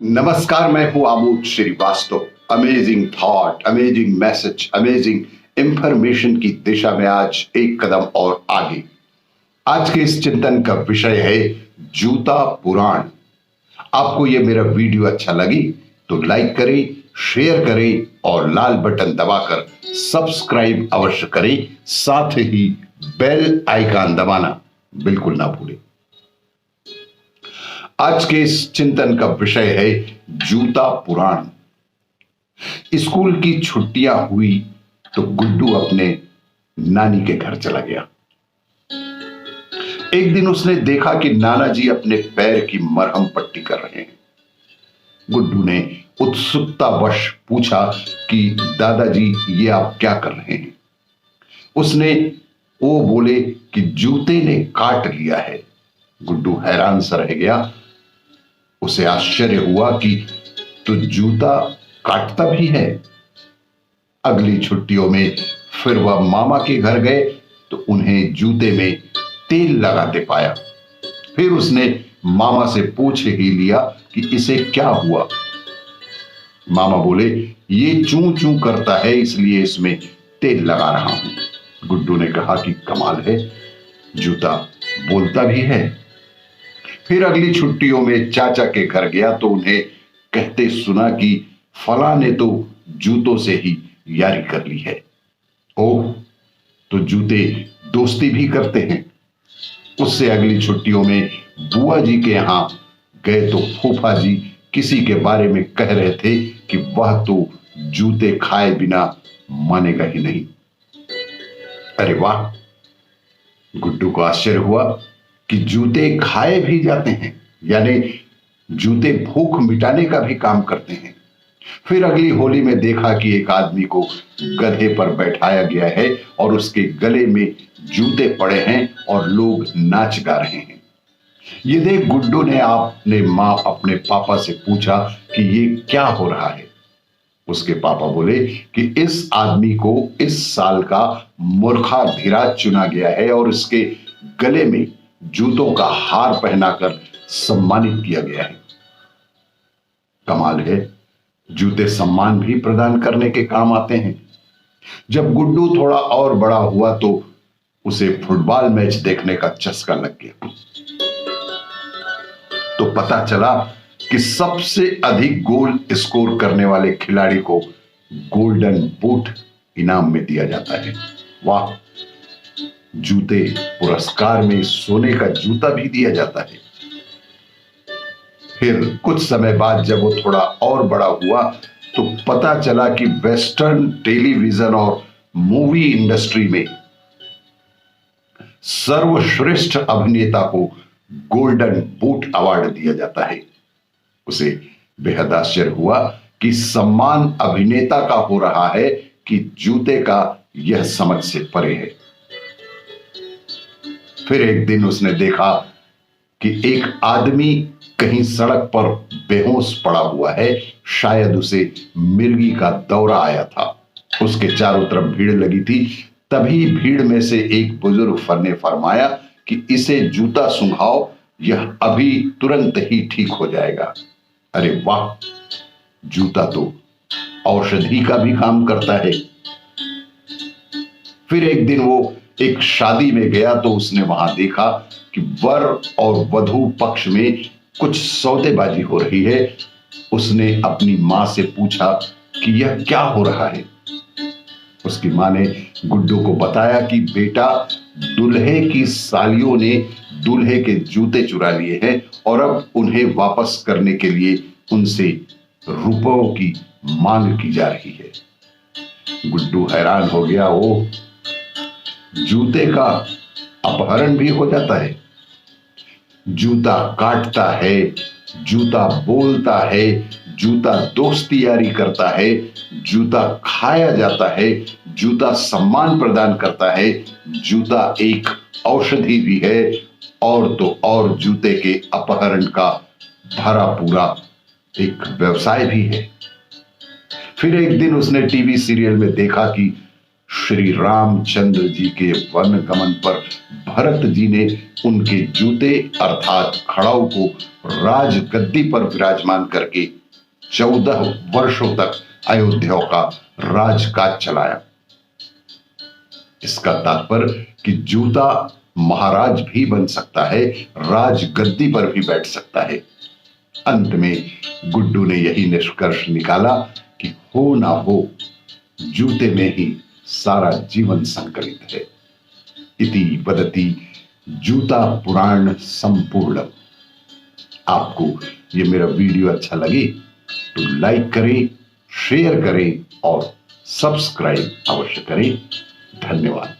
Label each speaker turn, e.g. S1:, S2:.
S1: नमस्कार, मैं हूं Amod Srivastava. Amazing thought, amazing message, amazing information की दिशा में आज एक कदम और आगे। आज के इस चिंतन का विषय है जूता पुराण। आपको यह मेरा वीडियो अच्छा लगी तो लाइक करें, शेयर करें और लाल बटन दबाकर सब्सक्राइब अवश्य करें। साथ ही बेल आइकन दबाना बिल्कुल ना भूलें। आज के इस चिंतन का विषय है जूता पुराण। स्कूल की छुट्टियां हुई तो गुड्डू अपने नानी के घर चला गया। एक दिन उसने देखा कि नाना जी अपने पैर की मरहम पट्टी कर रहे हैं। गुड्डू ने उत्सुकतावश पूछा कि दादाजी ये आप क्या कर रहे हैं। वो बोले कि जूते ने काट लिया है। गुड्डू हैरान सा रह गया। उसे आश्चर्य हुआ कि तो जूता काटता भी है। अगली छुट्टियों में फिर वह मामा के घर गए तो उन्हें जूते में तेल लगाते पाया। फिर उसने मामा से पूछ ही लिया कि इसे क्या हुआ। मामा बोले ये चूं चूं करता है इसलिए इसमें तेल लगा रहा हूं। गुड्डू ने कहा कि कमाल है, जूता बोलता भी है। फिर अगली छुट्टियों में चाचा के घर गया तो उन्हें कहते सुना कि फला ने तो जूतों से ही यारी कर ली है। ओह, तो जूते दोस्ती भी करते हैं। उससे अगली छुट्टियों में बुआ जी के यहां गए तो फूफा जी किसी के बारे में कह रहे थे कि वह तो जूते खाए बिना मानेगा ही नहीं। अरे वाह, गुड्डू को आश्चर्य हुआ कि जूते खाए भी जाते हैं, यानी जूते भूख मिटाने का भी काम करते हैं। फिर अगली होली में देखा कि एक आदमी को गधे पर बैठाया गया है और उसके गले में जूते पड़े हैं और लोग नाच गा रहे हैं। ये देख गुड्डू ने अपने पापा से पूछा कि ये क्या हो रहा है। उसके पापा बोले कि इस आदमी को इस साल का मूर्खाधिराज चुना गया है और इसके गले में जूतों का हार पहनाकर सम्मानित किया गया है। कमाल है, जूते सम्मान भी प्रदान करने के काम आते हैं। जब गुड्डू थोड़ा और बड़ा हुआ तो उसे फुटबॉल मैच देखने का चस्का लग गया। तो पता चला कि सबसे अधिक गोल स्कोर करने वाले खिलाड़ी को गोल्डन बूट इनाम में दिया जाता है। वाह, जूते पुरस्कार में सोने का जूता भी दिया जाता है। फिर कुछ समय बाद जब वो थोड़ा और बड़ा हुआ तो पता चला कि वेस्टर्न टेलीविजन और मूवी इंडस्ट्री में सर्वश्रेष्ठ अभिनेता को गोल्डन बूट अवार्ड दिया जाता है। उसे बेहद आश्चर्य हुआ कि सम्मान अभिनेता का हो रहा है कि जूते का यह समझ से परे है। फिर एक दिन उसने देखा कि एक आदमी कहीं सड़क पर बेहोश पड़ा हुआ है। शायद उसे मिर्गी का दौरा आया था। उसके चारों तरफ भीड़ लगी थी। तभी भीड़ में से एक बुजुर्ग ने फरमाया कि इसे जूता सूंघाओ, यह अभी तुरंत ही ठीक हो जाएगा। अरे वाह, जूता तो औषधि का भी काम करता है। फिर एक दिन वो एक शादी में गया तो उसने वहां देखा कि वर और वधू पक्ष में कुछ सौदेबाजी हो रही है। उसने अपनी मां से पूछा कि यह क्या हो रहा है। उसकी मां ने गुड्डू को बताया कि बेटा, दूल्हे की सालियों ने दूल्हे के जूते चुरा लिए हैं और अब उन्हें वापस करने के लिए उनसे रुपयों की मांग की जा रही है। गुड्डू हैरान हो गया। वो जूते का अपहरण भी हो जाता है। जूता काटता है, जूता बोलता है, जूता दोस्ती यारी करता है, जूता खाया जाता है, जूता सम्मान प्रदान करता है, जूता एक औषधि भी है और तो और जूते के अपहरण का भरा पूरा एक व्यवसाय भी है। फिर एक दिन उसने टीवी सीरियल में देखा कि श्री रामचंद्र जी के वन गमन पर भरत जी ने उनके जूते अर्थात खड़ाऊ को राजगद्दी पर विराजमान करके 14 वर्षों तक अयोध्या का राजकाज चलाया। इसका तात्पर्य कि जूता महाराज भी बन सकता है, राजगद्दी पर भी बैठ सकता है। अंत में गुड्डू ने यही निष्कर्ष निकाला कि हो ना हो, जूते में ही सारा जीवन संकलित है। इति वदति जूता पुराण संपूर्णम। आपको ये मेरा वीडियो अच्छा लगे तो लाइक करें, शेयर करें और सब्सक्राइब अवश्य करें। धन्यवाद।